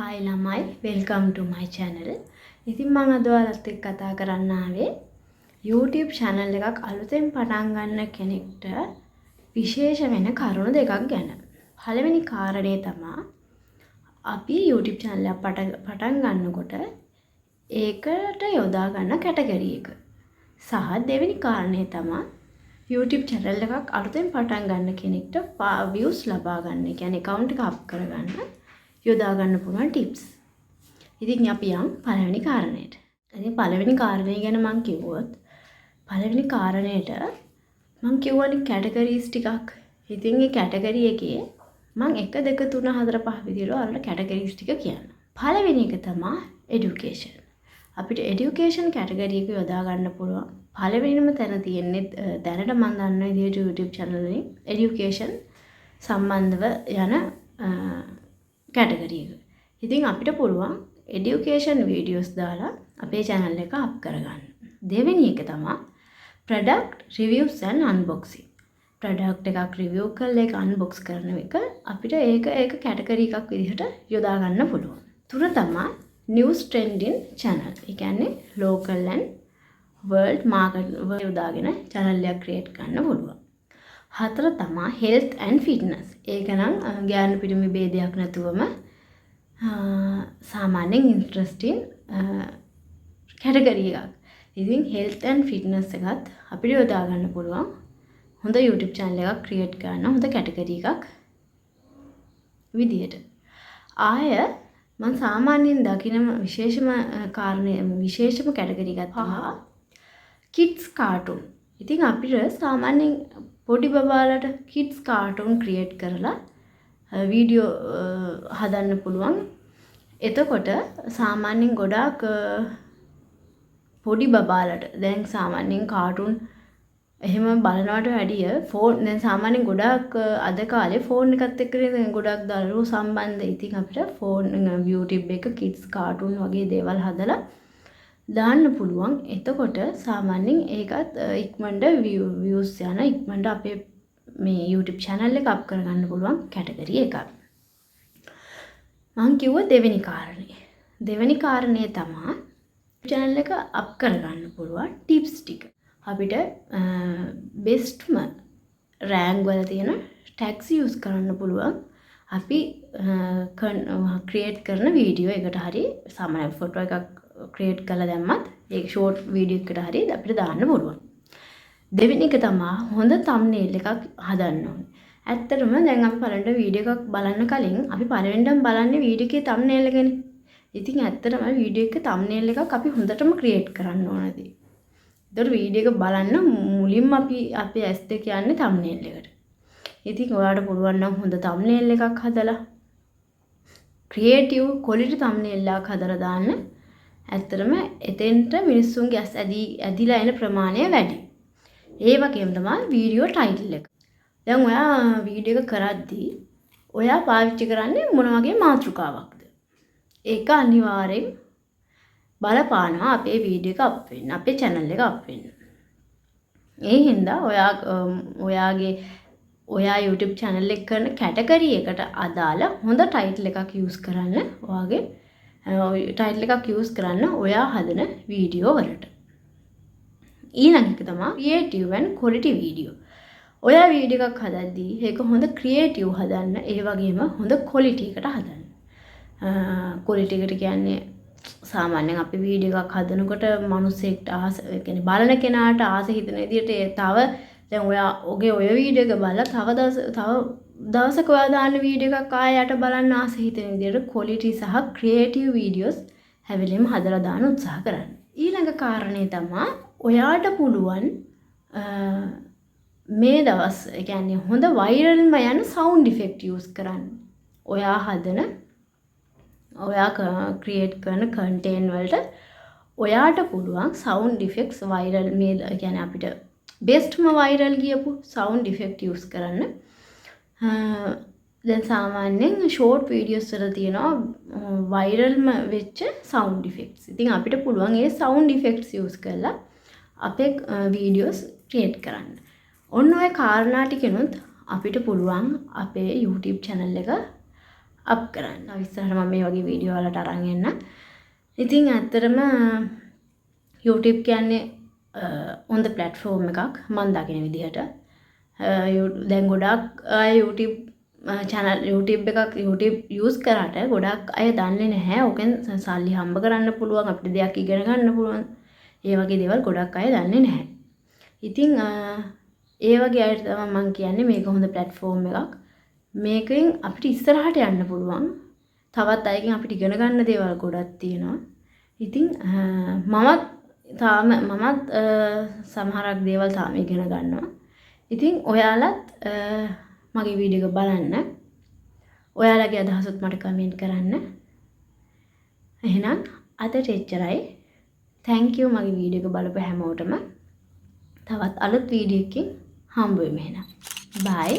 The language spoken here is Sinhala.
Hi ළමයි welcome to my channel. ඉතින් මම අද ඔයාලත් එක්ක කතා කරන්න ආවේ YouTube channel එකක් අලුතෙන් පටන් ගන්න කෙනෙක්ට විශේෂ වෙන කරුණු දෙකක් ගැන. පළවෙනි කාරණේ තමයි අපි YouTube channel එක පටන් ගන්නකොට ඒකට යොදා ගන්න කැටගරි එක. සහ දෙවෙනි කාරණේ තමයි YouTube channel එකක් අලුතෙන් පටන් ගන්න කෙනෙක්ට views ලබා ගන්න. ඒ කියන්නේ account එක up කරගන්න යොදා ගන්න පුළුවන් ටිප්ස්. ඉතින් අපි යමු පළවෙනි කාරණේට. ඉතින් පළවෙනි කාරණේ ගැන මම කිව්වොත් පළවෙනි කාරණේට මම කියවනේ කැටගරිස් ටිකක්. ඉතින් මේ කැටගරි එකේ මම 1 2 3 4 5 විදිහට ඔයාලට කැටගරිස් ටික කියන්න. පළවෙනි එක තමයි education. අපිට education කැටගරි එක යොදා ගන්න පුළුවන්. පළවෙනිම තැන තියෙන්නේ දැනට මම දන්න විදිහට YouTube channel එකේ education සම්බන්ධව යන කැටගරි එක. ඉතින් අපිට පුළුවන් education videos දාලා අපේ channel එක up කරගන්න. දෙවෙනි එක තමයි product reviews and unboxing. product එකක් review කරලා ඒක unbox කරන එක අපිට ඒක කැටගරි එකක් විදිහට යොදා ගන්න පුළුවන්. තුන තමයි news trending channel. ඒ කියන්නේ local and world market යොදාගෙන channel එකක් create කරන්න පුළුවන්. හතර තමයි health and fitness. ඒක නම් ගෑනු පිරිමි ભેදයක් නැතුවම සාමාන්‍යයෙන් ඉන්ට්‍රස්ටිං කැටගරි එකක්. ඉතින් health and fitness එකත් අපිට යොදා ගන්න පුළුවන්. හොඳ YouTube channel එකක් create කරන්න හොඳ කැටගරි එකක් විදියට. ආය මම සාමාන්‍යයෙන් දකින විශේෂම කාරණේ විශේෂම කැටගරි එකක් තමයි kids cartoon. ඉතින් අපිට සාමාන්‍යයෙන් පොඩි බබාලට kids cartoon create කරලා වීඩියෝ හදන්න පුළුවන්. එතකොට සාමාන්‍යයෙන් ගොඩාක් පොඩි බබාලට දැන් සාමාන්‍යයෙන් කාටුන් එහෙම බලනවට වැඩිය ෆෝන් දැන් සාමාන්‍යයෙන් ගොඩාක් අද කාලේ ෆෝන් එකත් එක්කනේ ගොඩාක් දරුවෝ සම්බන්ධයි. ඉතින් අපිට ෆෝන් YouTube එක kids cartoon වගේ දේවල් හදලා දාන්න පුළුවන්. එතකොට සාමාන්‍යයෙන් ඒකත් ඉක්මනට views යන ඉක්මනට අපේ මේ YouTube channel එක up කරගන්න පුළුවන් කැටගරි එකක්. මම කිව්ව දෙවෙනි කාරණේ. දෙවෙනි කාරණේ තමයි channel එක up කරගන්න පුළුවන් tips ටික. අපිට bestම rank වල තියෙන tags use කරන්න පුළුවන්. අපි create කරන වීඩියෝ එකට හරි සාමාන්‍ය ෆොටෝ එකක් create කරලා දැම්මත් ඒක short video එකකට හරි අපිට දාන්න පුළුවන්. දෙවෙනි එක තමයි හොඳ thumbnail එකක් හදන්න ඕනේ. ඇත්තටම දැන් අපි පළවෙනි වීඩියෝ එකක් බලන්න කලින් අපි පළවෙනිටම බලන්නේ වීඩියෝ එකේ thumbnail එකනේ. ඉතින් ඇත්තටම වීඩියෝ එකේ thumbnail එකක් අපි හොඳටම create කරන්න ඕනදී. ඒතර වීඩියෝ එක බලන්න මුලින්ම අපි අපේ ඇස් දෙක යන්නේ thumbnail එකට. ඉතින් ඔයාලට පුළුවන් නම් හොඳ thumbnail එකක් හදලා creative quality thumbnail එකක් හදලා දාන්න. ඇත්තටම එතෙන්ට මිනිස්සුන්ගේ ඇස් ඇදිලා එන ප්‍රමාණය වැඩි. ඒ වගේම තමයි වීඩියෝ ටයිටල් එක. දැන් ඔයා වීඩියෝ එක කරද්දී ඔයා පාවිච්චි කරන්නේ මොන වගේ මාතෘකාවක්ද? ඒක අනිවාර්යෙන් බලපානවා අපේ වීඩියෝ එක අප් වෙන්න, අපේ channel එක අප් වෙන්න. ඒ හින්දා ඔයා YouTube channel එක කරන කැටගරි එකට අදාළ හොඳ ටයිටල් එකක් use කරන්න. ඔයාගේ ටයිටල් එකක් use කරන්න ඔයා හදන වීඩියෝ වලට. ඊළඟ එක තමයි creative and quality video. ඔයා වීඩියෝ එකක් හදද්දී ඒක හොඳ creative හදන්න, ඒ වගේම හොඳ quality එකට හදන්න. quality එකට කියන්නේ සාමාන්‍යයෙන් අපි වීඩියෝ එකක් හදනකොට මිනිස්සෙක්ට ආස කියන්නේ බලන කෙනාට ආස හිතෙන විදිහට තව දැන් ඔය වීඩියෝ එක බලලා තව දවසක ඔයා දාන්න වීඩියෝ එකක් ආයෙත් බලන්න ආස හිතෙන විදිහට quality සහ creative videos හැවෙලෙම හදලා දාන්න උත්සාහ කරන්න. ඊළඟ කාරණේ තමයි ඔයාට පුළුවන් මේ දවස් ඒ කියන්නේ හොඳ වයිරල්ම යන sound effect use කරන්න. ඔයා create කරන content වලට ඔයාට පුළුවන් sound effects viral මේ කියන්නේ අපිට bestම viral ගියපු sound effect use කරන්න. දැන් සාමාන්‍යයෙන් short videos වල තියෙනවා viralම වෙච්ච sound effects. ඉතින් අපිට පුළුවන් ඒ sound effects use කරලා අපේ videos create කරන්න. ඔන්න ඔය කාරණා ටිකනොත් අපිට පුළුවන් අපේ YouTube channel එක අප් කරන්න. ඉස්සරහට මම මේ වගේ වීඩියෝ වලට අරන් එන්න. ඉතින් ඇත්තටම YouTube කියන්නේ on the platform එකක් මම දකින විදිහට. දැන් ගොඩක් අය YouTube channel YouTube එකක් YouTube use කරාට ගොඩක් අය දන්නේ නැහැ. ඕකෙන් සල්ලි හම්බ කරන්න පුළුවන්, අපිට දෙයක් ඉගෙන ගන්න පුළුවන්. ඒ වගේ දේවල් ගොඩක් අය දන්නේ නැහැ. ඉතින් ඒ වගේ අයට තමයි මම කියන්නේ මේක හොඳ platform එකක්. මේකෙන් අපිට ඉස්සරහට යන්න පුළුවන්. තවත් අයගෙන් අපිට ඉගෙන ගන්න දේවල් ගොඩක් තියෙනවා. ඉතින් මමත් සමහරක් දේවල් තාම ඉගෙන ගන්නවා. ඉතින් ඔයාලත් මගේ වීඩියෝ එක බලන්න. ඔයාලගේ අදහසත් මට කමෙන්ට් කරන්න. එහෙනම් අදට එච්චරයි. thank you මගේ වීඩියෝ එක බලපු හැමෝටම. තවත් අලුත් වීඩියෝ එකකින් හම්බ වෙමු එහෙනම්. bye.